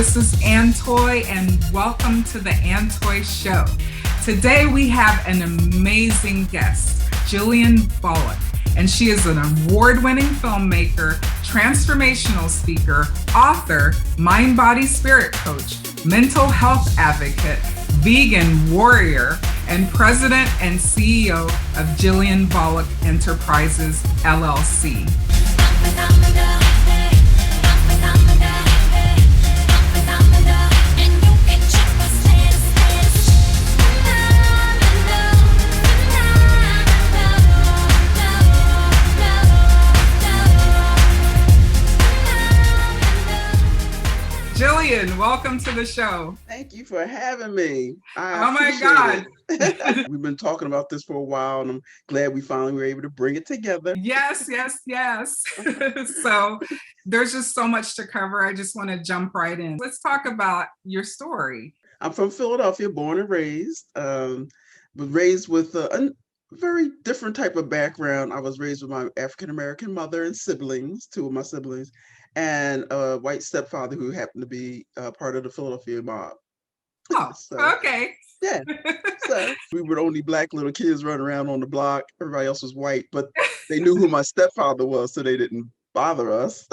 This is Antoy, and welcome to the Antoy Show. Today we have an amazing guest, Jillian Bullock, and she is an award-winning filmmaker, transformational speaker, author, mind, body, spirit coach, mental health advocate, vegan warrior, and president and CEO of Jillian Bullock Enterprises, LLC. Jillian, welcome to the show. Thank you for having me. Oh my God. We've been talking about this for a while, and I'm glad we finally were able to bring it together. Yes. So there's just so much to cover. I just want to jump right in. Let's talk about your story. I'm from Philadelphia, born and raised, but raised with a very different type of background. I was raised with my African-American mother and siblings, two of my siblings, and a white stepfather who happened to be part of the Philadelphia mob. Oh, okay. Yeah. So we were the only black little kids running around on the block. Everybody else was white, but they knew who my stepfather was, so they didn't bother us.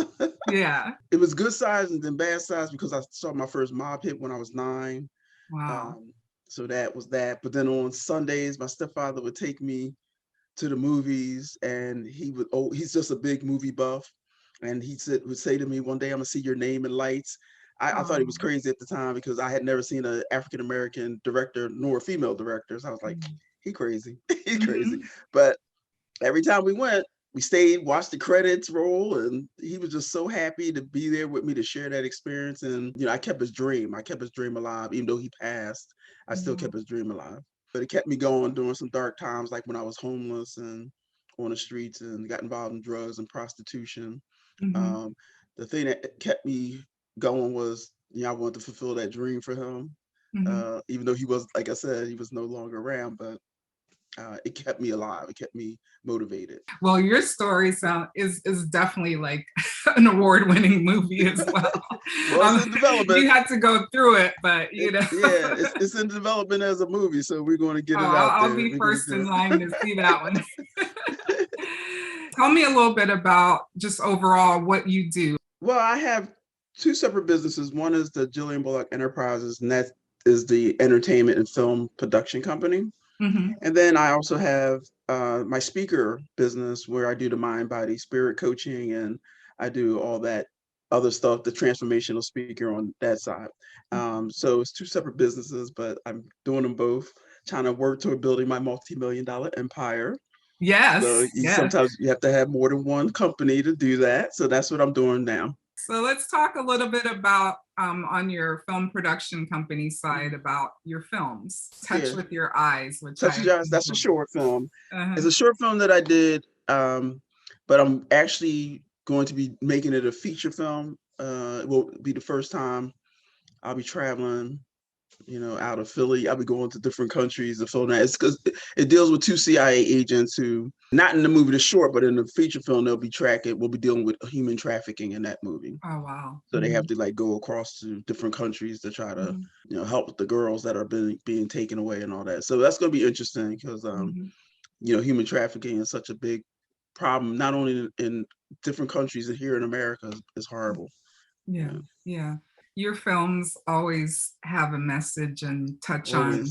Yeah. It was good size and then bad size because I saw my first mob hit when I was 9. Wow. So that was that. But then on Sundays, my stepfather would take me to the movies, and he's just a big movie buff. And he would say to me, one day I'm gonna see your name in lights. I thought he was crazy at the time because I had never seen an African-American director nor a female director. So I was like, he crazy, he's crazy. But every time we went, we stayed, watched the credits roll, and he was just so happy to be there with me to share that experience. And, I kept his dream. I kept his dream alive. Even though he passed, I still kept his dream alive. But it kept me going during some dark times, like when I was homeless and on the streets and got involved in drugs and prostitution. The thing that kept me going was, I wanted to fulfill that dream for him. Even though he was, like I said, he was no longer around, but it kept me alive. It kept me motivated. Well, your story is definitely like an award-winning movie as well. Well, it's in development. You had to go through it, but it's in development as a movie, so we're going to get it out there. I'll be first in line to see that one. Tell me a little bit about just overall what you do. Well, I have 2 separate businesses. One is the Jillian Bullock Enterprises, and that is the entertainment and film production company. And then I also have my speaker business where I do the mind, body, spirit coaching, and I do all that other stuff, the transformational speaker on that side. So it's 2 separate businesses, but I'm doing them both, trying to work toward building my multi-million-dollar empire. Yes. So sometimes you have to have more than one company to do that. So that's what I'm doing now. So let's talk a little bit about on your film production company side about your films. Touch with Your Eyes. That's a short film. It's a short film that I did, but I'm actually going to be making it a feature film. It will be the first time I'll be traveling, out of Philly. I'll be going to different countries to film that. It's because it deals with 2 CIA agents who, not in the movie, the short, but in the feature film, we'll be dealing with human trafficking in that movie. Oh, wow. So they have to go across to different countries to try to, help with the girls that are being taken away and all that. So that's going to be interesting because, human trafficking is such a big problem, not only in different countries and here in America is horrible. Yeah. Your films always have a message and touch on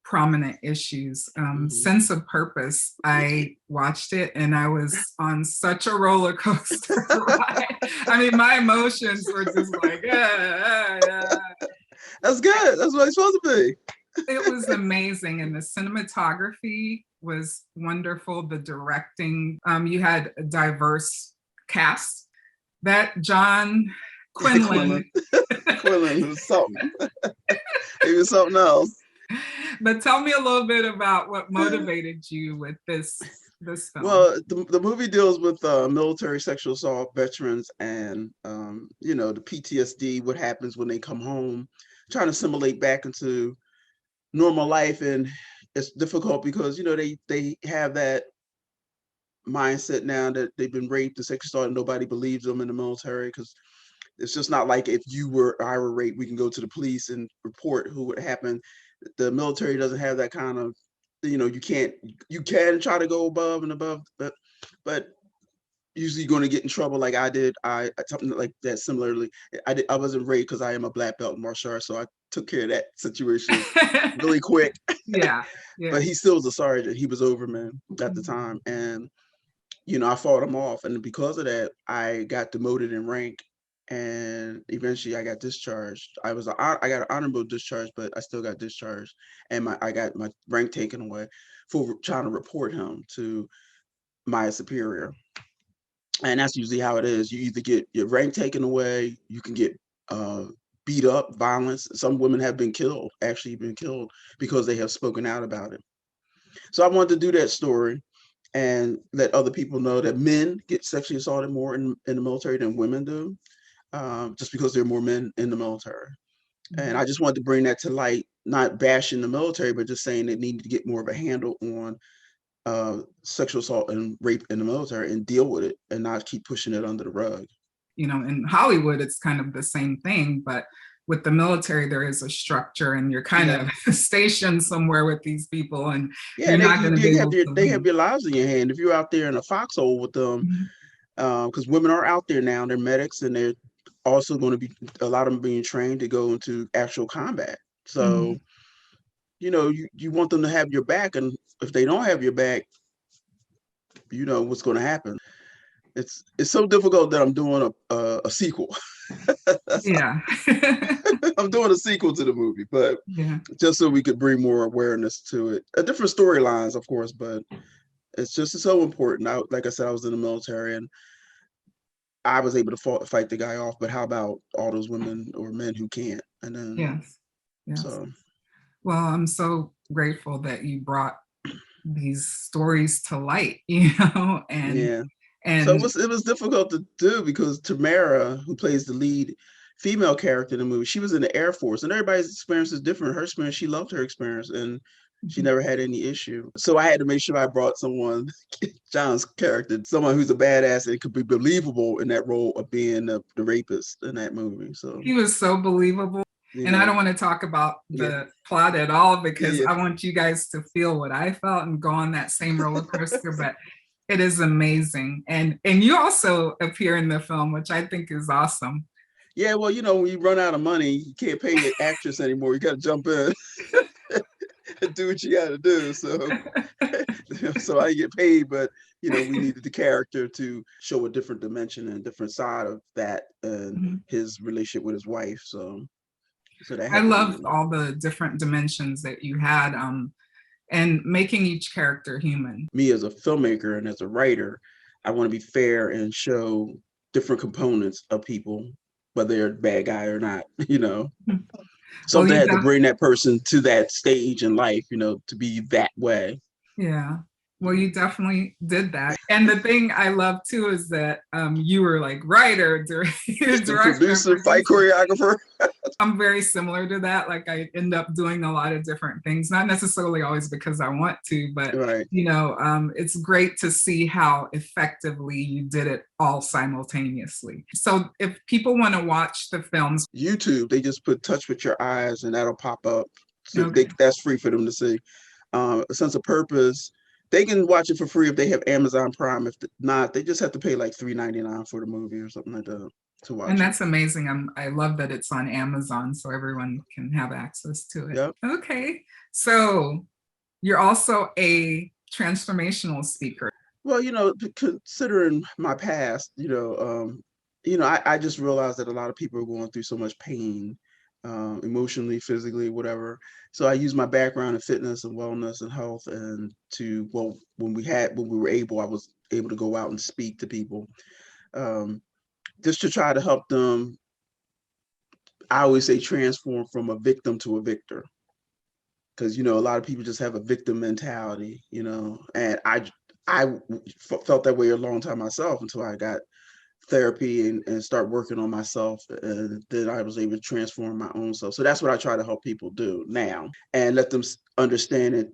prominent issues. Sense of Purpose, I watched it and I was on such a roller coaster ride. I mean, my emotions were just like, That's good. That's what it's supposed to be. It was amazing. And the cinematography was wonderful. The directing, you had a diverse cast. That John Quinlan. Quinlan was something. He was something else. But tell me a little bit about what motivated you with this film. Well, the movie deals with military sexual assault veterans and, the PTSD, what happens when they come home, trying to assimilate back into normal life. And it's difficult because, they have that mindset now that they've been raped and sexually assaulted. Nobody believes them in the military because It's just not like if I were raped, we can go to the police and report who would happen. The military doesn't have that kind of, you can try to go above and above, but usually you're going to get in trouble like I did. Something like that similarly. I wasn't raped because I am a black belt in martial arts, so I took care of that situation really quick. Yeah. But he still was a sergeant. He was overman at the time. And, I fought him off. And because of that, I got demoted in rank. And eventually I got discharged. I got an honorable discharge, but I still got discharged. And I got my rank taken away for trying to report him to my superior. And that's usually how it is. You either get your rank taken away, you can get beat up, violence. Some women have actually been killed because they have spoken out about it. So I wanted to do that story and let other people know that men get sexually assaulted more in the military than women do, just because there are more men in the military. And I just wanted to bring that to light, not bashing the military, but just saying they need to get more of a handle on sexual assault and rape in the military and deal with it and not keep pushing it under the rug. In Hollywood, it's kind of the same thing, but with the military, there is a structure and you're kind of stationed somewhere with these people and you're not going to be able to they have your lives in your hand. If you're out there in a foxhole with them, because women are out there now, they're medics and they're also going to be, a lot of them being trained to go into actual combat. So, you want them to have your back, and if they don't have your back, you know what's going to happen. It's so difficult that I'm doing a sequel. Yeah. I'm doing a sequel to the movie, but just so we could bring more awareness to it. Different storylines, of course, but it's so important. Like I said, I was in the military and I was able to fight the guy off, but how about all those women or men who can't? And then, yes. So. Well, I'm so grateful that you brought these stories to light, and so it was difficult to do because Tamara, who plays the lead female character in the movie, she was in the Air Force, and everybody's experience is different. Her experience, she loved her experience, and she never had any issue. So I had to make sure I brought someone, John's character, someone who's a badass and could be believable in that role of being the rapist in that movie. So he was so believable. And I don't want to talk about the plot at all because I want you guys to feel what I felt and go on that same roller coaster, but it is amazing. And you also appear in the film, which I think is awesome. Yeah, well, when you run out of money, you can't pay an actress anymore. You got to jump in and do what you got to do. So I get paid, but we needed the character to show a different dimension and different side of that and his relationship with his wife. So I loved all the different dimensions that you had, and making each character human. Me as a filmmaker and as a writer, I want to be fair and show different components of people, whether they're a bad guy or not, So they had to bring that person to that stage in life, to be that way. Yeah. Well, you definitely did that. And the thing I love too is that you were like writer, director, producer, fight choreographer. I'm very similar to that. Like I end up doing a lot of different things, not necessarily always because I want to, but it's great to see how effectively you did it all simultaneously. So if people want to watch the films, YouTube, they just put Touch With Your Eyes and that'll pop up. So that's free for them to see. A Sense of Purpose, they can watch it for free if they have Amazon Prime. If not, they just have to pay like $3.99 for the movie or something like that to watch. And that's amazing. I love that it's on Amazon so everyone can have access to it. Yep. Okay. So you're also a transformational speaker. Well, considering my past, I just realized that a lot of people are going through so much pain, emotionally, physically, whatever. So I use my background in fitness and wellness and health, and when we were able, I was able to go out and speak to people, just to try to help them. I always say transform from a victim to a victor, because a lot of people just have a victim mentality, and I felt that way a long time myself until I got therapy and start working on myself, and then I was able to transform my own self. So that's what I try to help people do now, and let them understand that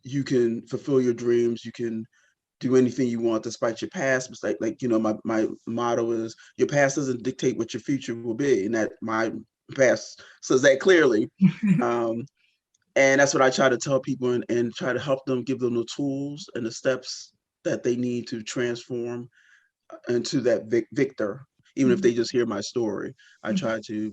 you can fulfill your dreams, you can do anything you want despite your past mistake. Like, my motto is your past doesn't dictate what your future will be. And that my past says that clearly. And that's what I try to tell people, and try to help them, give them the tools and the steps that they need to transform into that victor. Even if they just hear my story, I try to,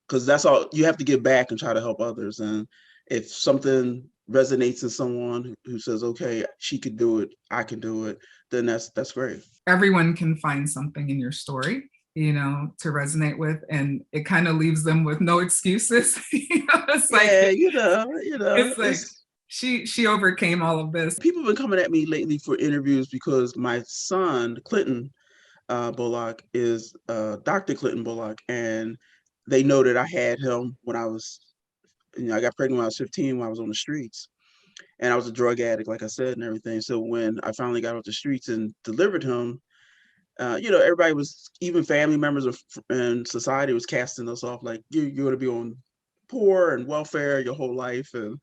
because that's all you have to give back and try to help others. And if something resonates in someone who says, okay, she could do it, I can do it, then that's great. Everyone can find something in your story, to resonate with, and it kind of leaves them with no excuses. It's like, it's like she overcame all of this. People have been coming at me lately for interviews because my son, Clinton Bullock, is Dr. Clinton Bullock, and they know that I had him when I was, I got pregnant when I was 15, when I was on the streets, and I was a drug addict, like I said, and everything. So when I finally got off the streets and delivered him, everybody was, even family members and society was casting us off like, you're going to be on poor and welfare your whole life, and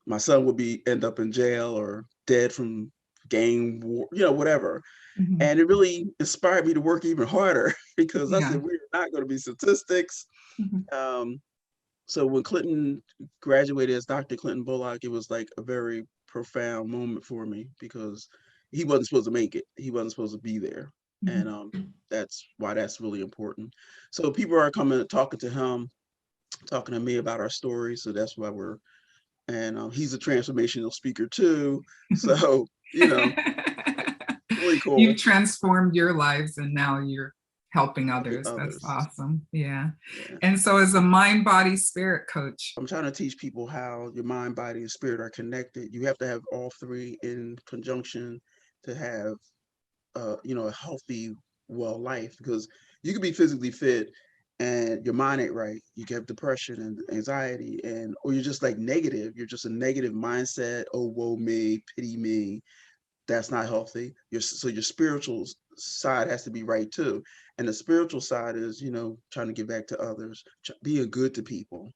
my son would end up in jail or dead from gang war, whatever. And it really inspired me to work even harder, because I said, we're not going to be statistics. So when Clinton graduated as Dr. Clinton Bullock, it was like a very profound moment for me, because he wasn't supposed to make it. He wasn't supposed to be there. And that's why that's really important. So people are talking to him, talking to me about our story. So that's why and he's a transformational speaker too. So, really cool. You've transformed your lives, and now you're helping others. That's awesome. Yeah. And so as a mind, body, spirit coach, I'm trying to teach people how your mind, body, and spirit are connected. You have to have all three in conjunction to have a healthy, well life, because you can be physically fit and your mind ain't right. You can have depression and anxiety, or you're just like negative. You're just a negative mindset. Oh, woe me, pity me. That's not healthy. So your spiritual side has to be right too. And the spiritual side is, trying to give back to others, being good to people,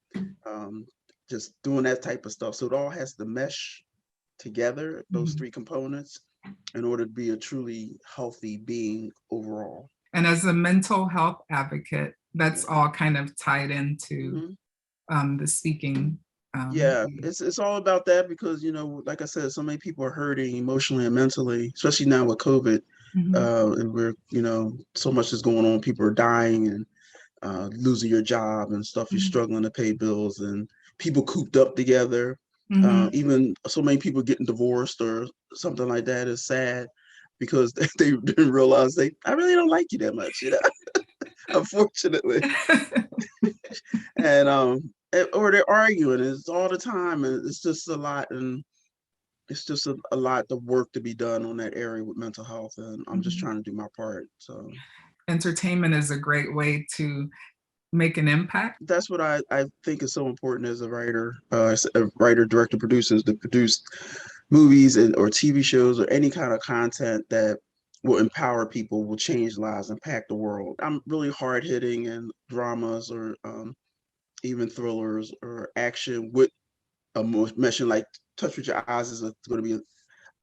just doing that type of stuff. So it all has to mesh together, those three components, in order to be a truly healthy being overall. And as a mental health advocate, that's all kind of tied into the speaking. It's all about that, because, like I said, so many people are hurting emotionally and mentally, especially now with COVID. And we're, so much is going on. People are dying and losing your job and stuff. You're struggling to pay bills, and people cooped up together. Even so many people getting divorced or something like that is sad, because they didn't realize I really don't like you that much, unfortunately. And or they're arguing. It's all the time, and it's just a lot, and it's just a lot of work to be done on that area with mental health, and I'm just trying to do my part. So entertainment is a great way to make an impact. That's what I think is so important as a writer, director, producer, to produce movies or TV shows or any kind of content that will empower people, will change lives, impact the world. I'm really hard hitting in dramas or even thrillers or action with a mission. Like Touch with Your Eyes is going to be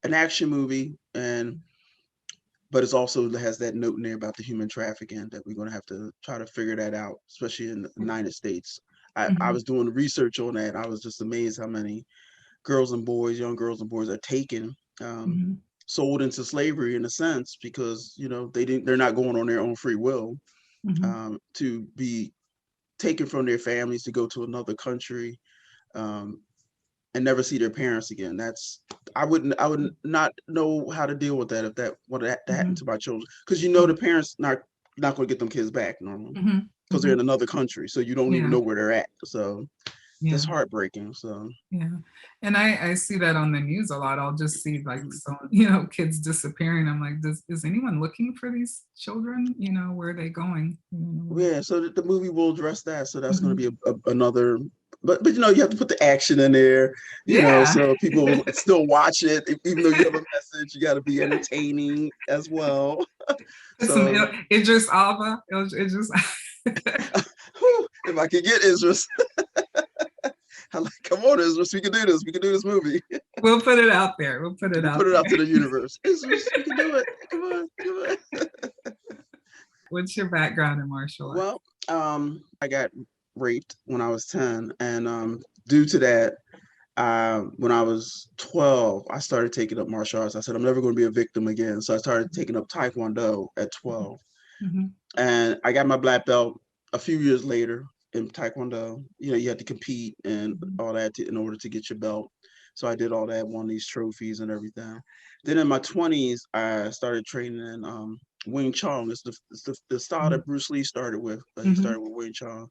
an action movie, but it's also has that note in there about the human trafficking, that we're going to have to try to figure that out, especially in the United States. I was doing research on that. I was just amazed how many young girls and boys are taken, sold into slavery in a sense, because they're not going on their own free will, to be taken from their families to go to another country, and never see their parents again. I would not know how to deal with that if that happened to my children, because the parents not going to get them kids back normally, because they're in another country, so you don't even know where they're at. So it's heartbreaking. So and I see that on the news a lot. I'll just see like kids disappearing. I'm like, is anyone looking for these children? Where are they going? So the movie will address that. So that's going to be another. But you have to put the action in there, so people will still watch it, even though you have a message. You got to be entertaining as well. So Idris Alba, Idris. If I could get Idris. I like, come on, Isra, we can do this. We can do this movie. We'll put it out there. We'll put it We'll out put it there. out to the universe. Isra, we can do it. Come on, come on. What's your background in martial arts? Well, I got raped when I was 10, and due to that, when I was 12, I started taking up martial arts. I said, I'm never going to be a victim again. So I started taking up Taekwondo at 12. Mm-hmm. And I got my black belt a few years later in Taekwondo. You know, you had to compete and all that in order to get your belt. So I did all that, won these trophies and everything. Then in my 20s, I started training in Wing Chun. It's the style that Bruce Lee started with. He started with Wing Chun.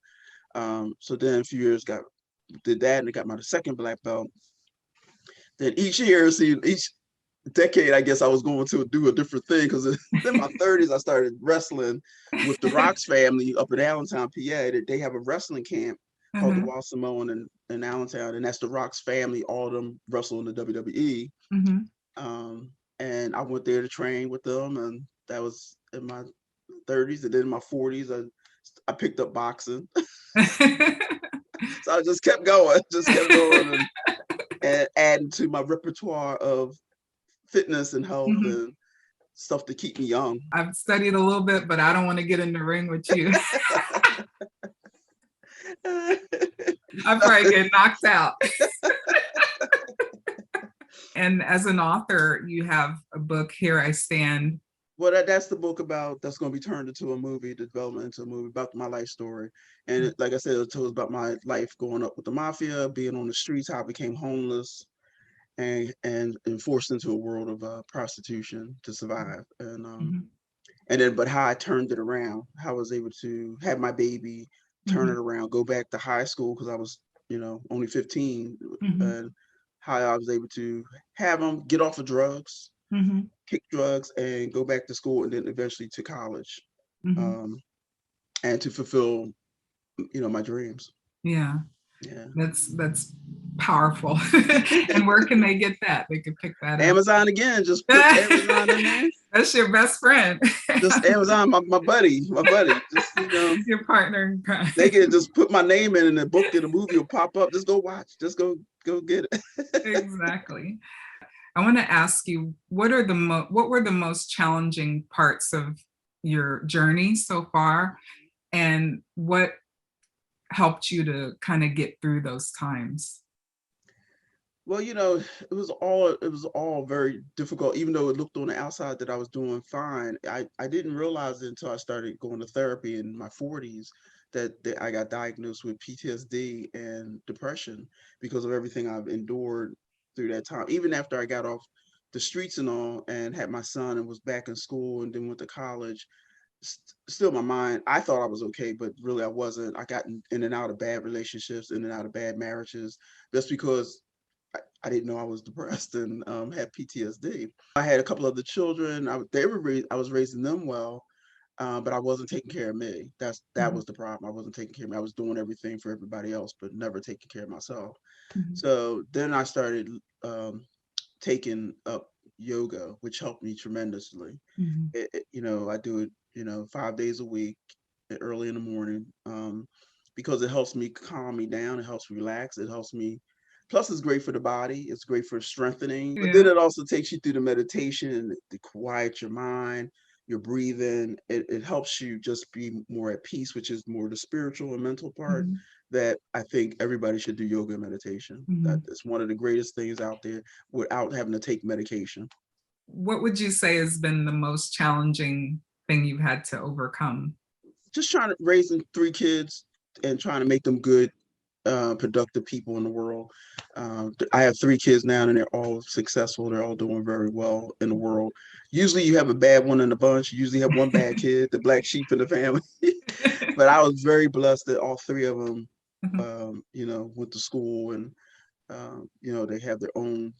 So then a few years did that, and I got my second black belt. Then each year, each decade, I guess I was going to do a different thing, because in my 30s, I started wrestling with the Rocks family up in Allentown, PA. They have a wrestling camp called the Wild Samoan in Allentown, and that's the Rocks family. All of them wrestle in the WWE. And I went there to train with them, and that was in my 30s. And then in my 40s, I picked up boxing. So I just kept going, and adding to my repertoire of fitness and health and stuff to keep me young. I've studied a little bit, but I don't want to get in the ring with you. I'll probably get knocked out. And as an author, you have a book, Here I Stand. Well, that's the book that's going to be turned into a movie, the development into a movie about my life story. And like I said, it tells about my life growing up with the mafia, being on the streets, how I became homeless, and forced into a world of prostitution to survive. And then, but how I turned it around, how I was able to have my baby, turn it around, go back to high school, because I was, only 15, and how I was able to have them get off of drugs, kick drugs, and go back to school, and then eventually to college, and to fulfill, my dreams. Yeah. That's powerful. And where can they get that? They can pick that up. Amazon again. Just put Amazon in there. That's your best friend. Just Amazon, my buddy. Just your partner in crime. They can just put my name in, and the book and the movie will pop up. Just go watch. Just go get it. Exactly. I want to ask you, what were the most challenging parts of your journey so far, and what helped you to kind of get through those times? Well, it was all very difficult. Even though it looked on the outside that I was doing fine, I didn't realize it until I started going to therapy in my 40s that I got diagnosed with PTSD and depression because of everything I've endured through that time. Even after I got off the streets and all, and had my son and was back in school and then went to college, still my mind, I thought I was okay, but really I wasn't. I got in and out of bad relationships, in and out of bad marriages, just because I didn't know I was depressed and had PTSD. I had a couple of the children. I was raising them well, but I wasn't taking care of me. That was the problem. I wasn't taking care of me. I was doing everything for everybody else, but never taking care of myself. So then I started taking up yoga, which helped me tremendously. I do it, 5 days a week, early in the morning, because it helps me calm me down. It helps relax. It helps me. Plus, it's great for the body. It's great for strengthening. But then it also takes you through the meditation to quiet your mind, your breathing. It helps you just be more at peace, which is more the spiritual and mental part. That I think everybody should do yoga and meditation. That is one of the greatest things out there without having to take medication. What would you say has been the most challenging thing you've had to overcome? Just raising 3 kids and trying to make them good, productive people in the world. I have 3 kids now, and they're all successful. They're all doing very well in the world. Usually you have a bad one in the bunch. You usually have one bad kid, the black sheep in the family. But I was very blessed that all 3 of them, went to school, and, they have their own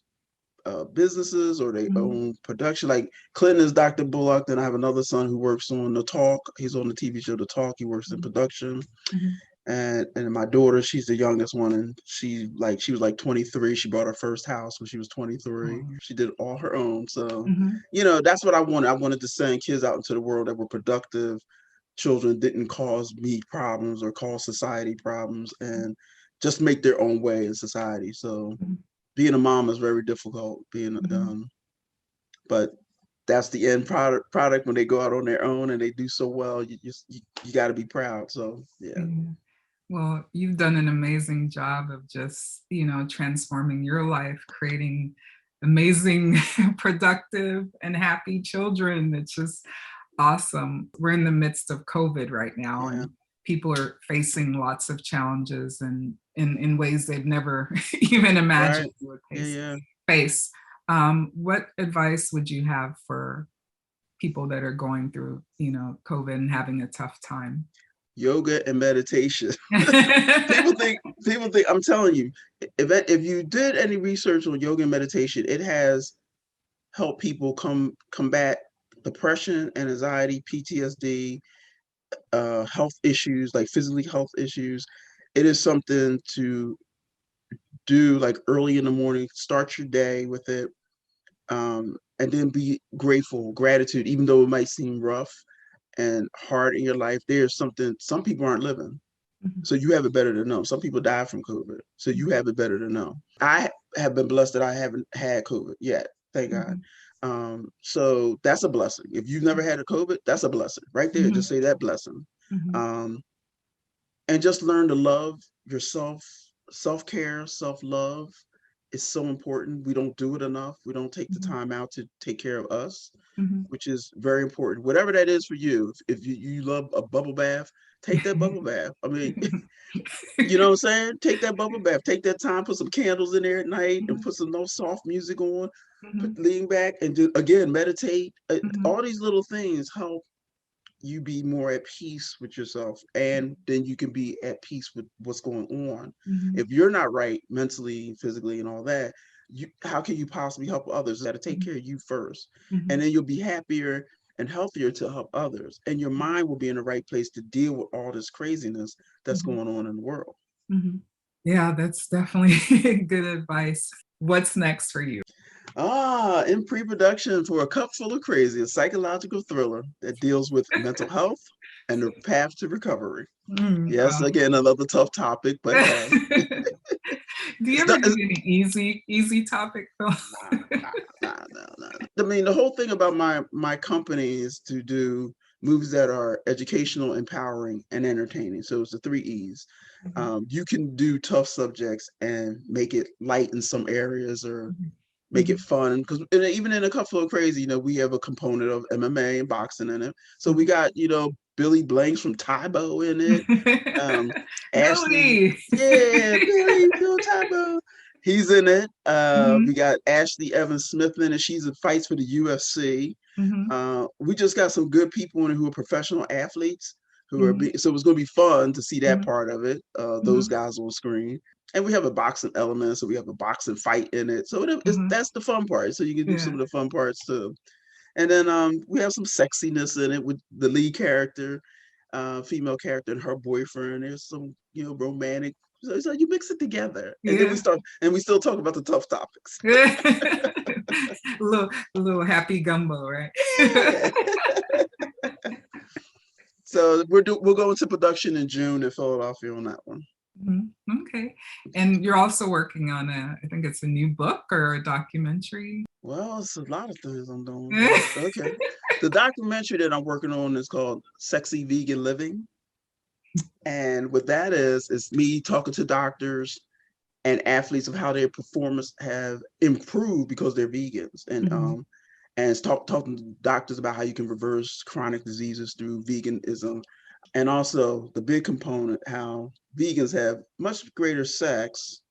businesses or their own production. Like Clinton is Dr. Bullock. Then I have another son who works on The Talk. He's on the TV show The Talk. He works in production. And my daughter, she's the youngest one, and she was like 23. She bought her first house when she was 23. She did it all her own. So, that's what I wanted. I wanted to send kids out into the world that were productive children, didn't cause me problems or cause society problems, and just make their own way in society. So being a mom is very difficult. But that's the end product when they go out on their own and they do so well. You got to be proud. So yeah. Well, you've done an amazing job of just, transforming your life, creating amazing, productive, and happy children. It's just awesome. We're in the midst of COVID right now, and people are facing lots of challenges and in ways they've never even imagined would face. What advice would you have for people that are going through, COVID and having a tough time? Yoga and meditation. people think I'm telling you, if you did any research on yoga and meditation, it has helped people combat depression and anxiety, PTSD, health issues, like physically health issues. It is something to do like early in the morning, start your day with it, and then be gratitude, even though it might seem rough and hard in your life. There's something some people aren't living. So you have it better to know. Some people die from COVID. So you have it better to know. I have been blessed that I haven't had COVID yet. Thank God. So that's a blessing. If you've never had a COVID, that's a blessing right there. Just say that blessing. And just learn to love yourself. Self-care, self-love is so important. We don't do it enough. We don't take the time out to take care of us, which is very important. Whatever that is for you. If you love a bubble bath, take that bubble bath. I mean, you know what I'm saying? Take that bubble bath. Take that time, put some candles in there at night and put some soft music on, lean back and again, meditate. All these little things help you be more at peace with yourself, and then you can be at peace with what's going on. If you're not right mentally, physically, and all that, how can you possibly help others? You got to take care of you first, and then you'll be happier and healthier to help others, and your mind will be in the right place to deal with all this craziness that's going on in the world. Yeah, that's definitely good advice. What's next for you? In pre-production for A Cup Full of Crazy, a psychological thriller that deals with mental health and the path to recovery. Yes, again, another tough topic, but hey. Do you ever do any easy topic, Phil? No. I mean, the whole thing about my company is to do movies that are educational, empowering, and entertaining. So it's the 3 E's. You can do tough subjects and make it light in some areas, or make it fun, because even in A Cup Full of Crazy, we have a component of MMA and boxing in it. So we got, Billy Blanks from Tybo in it. Ashley, Billy Tybo, he's in it. We got Ashley Evans Smith in it. She's fights for the UFC. We just got some good people in it who are professional athletes who are so it's going to be fun to see that part of it. Those guys on screen. And we have a boxing element, so we have a boxing fight in it. So that's the fun part. So you can do some of the fun parts too. And then we have some sexiness in it with the lead character, female character, and her boyfriend. There's some, romantic. So you mix it together, and then we still talk about the tough topics. a little happy gumbo, right? So we'll go into production in June in Philadelphia on that one. Okay. And you're also working on I think it's a new book or a documentary. Well, it's a lot of things I'm doing. Okay. The documentary that I'm working on is called Sexy Vegan Living. And what that is me talking to doctors and athletes of how their performance have improved because they're vegans. And and talking to doctors about how you can reverse chronic diseases through veganism. And also the big component, how vegans have much greater sex.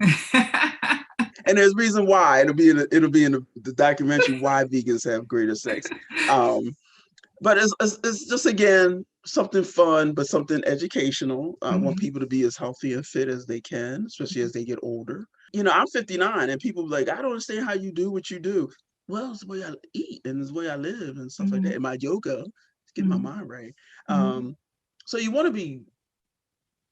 And there's reason why. It'll be in the documentary why vegans have greater sex. But it's just, again, something fun, but something educational. I want people to be as healthy and fit as they can, especially as they get older. I'm 59 and people be like, I don't understand how you do what you do. Well, it's the way I eat and it's the way I live and stuff like that. And my yoga, get my mind right. So you want to be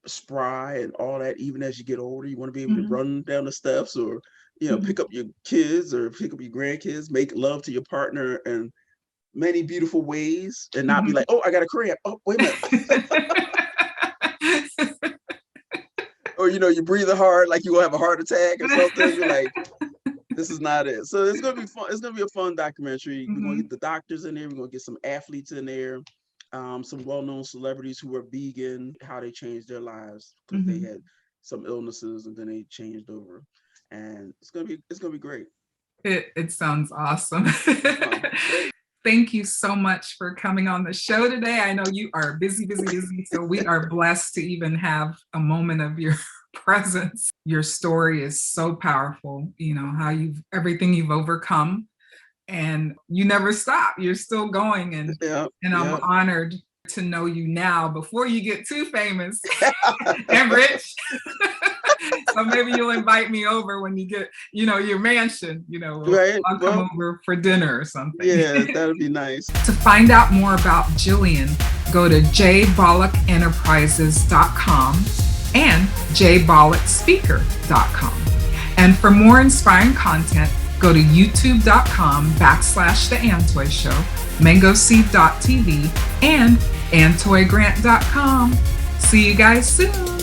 spry and all that, even as you get older. You want to be able to run down the steps, or pick up your kids or pick up your grandkids, make love to your partner in many beautiful ways, and not be like, oh, I got a cramp. Oh, wait a minute. or you breathing hard like you gonna have a heart attack or something. You're like, this is not it. So it's gonna be fun. It's gonna be a fun documentary. We're gonna get the doctors in there. We're gonna get some athletes in there, some well-known celebrities who are vegan, how they changed their lives because they had some illnesses and then they changed over. And it's gonna be great. It sounds awesome. Thank you so much for coming on the show today. I know you are busy, so we are blessed to even have a moment of your presence. Your story is so powerful, how everything you've overcome, and you never stop. You're still going, and I'm honored to know you now before you get too famous and rich. So maybe you'll invite me over when you get, your mansion, I'll come over for dinner or something. Yeah, that'd be nice. To find out more about Jillian, go to jbollockenterprises.com and jbollockspeaker.com. And for more inspiring content, go to youtube.com/The Antoy Show, mangoseed.tv, and antoygrant.com. See you guys soon.